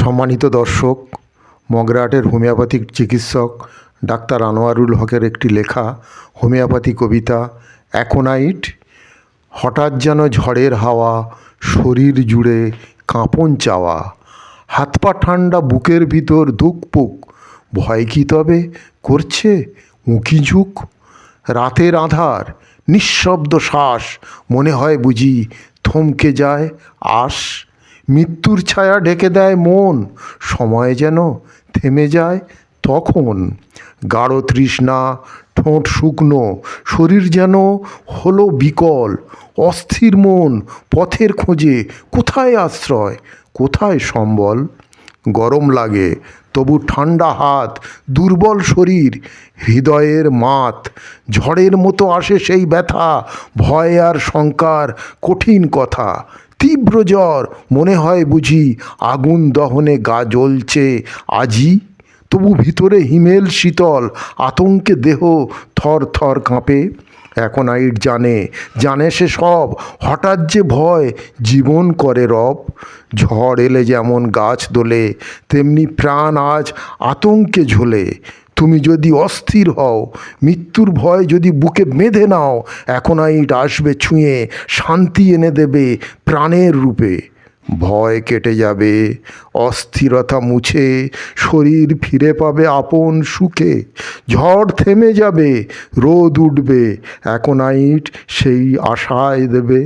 সম্মানিত দর্শক, মগরাহাটের হোমিওপ্যাথিক চিকিৎসক ডাক্তার আনোয়ারুল হকের একটি লেখা হোমিওপ্যাথি কবিতা অ্যাকোনাইট। হঠাৎ যেন ঝড়ের হাওয়া, শরীর জুড়ে কাঁপন চাওয়া, হাত পা ঠান্ডা, বুকের ভিতর ধুকপুক, ভয় কি তবে করছে উঁকি ঝুঁক? রাতের আঁধার, নিঃশব্দ শ্বাস, মনে হয় বুঝি থমকে যায় আশ। মৃত্যুর ছায়া ঢেকে দেয় মন, সময় যেন থেমে যায় তখন। গাঢ় তৃষ্ণা, ঠোঁট শুকনো, শরীর যেন হলো বিকল। অস্থির মন পথের খোঁজে, কোথায় আশ্রয়, কোথায় সম্বল? গরম লাগে তবু ঠান্ডা হাত, দুর্বল শরীর, হৃদয়ের মাত। ঝড়ের মতো আসে সেই ব্যথা, ভয় আর শঙ্কার কঠিন কথা। তীব্র জ্বর, মনে হয় বুঝি আগুন দহনে গা জ্বলছে আজই। তবু ভিতরে হিমেল শীতল, আতঙ্কে দেহ থর থর কাঁপে। অ্যাকোনাইট জানে সে সব, হঠাৎ যে ভয় জীবন করে রব। ঝড় এলে যেমন গাছ দোলে, তেমনি প্রাণ আজ আতঙ্কে ঝোলে। তুমি যদি অস্থির হও, মৃত্যুর ভয় যদি বুকে বেঁধে নাও, অ্যাকোনাইট আসবে ছুঁয়ে, শান্তি এনে দেবে প্রাণের রূপে। ভয় কেটে যাবে, অস্থিরতা মুছে, শরীর ফিরে পাবে আপন সুখে। ঝড় থেমে যাবে, রোদ উঠবে, অ্যাকোনাইট সেই আশায় দেবে।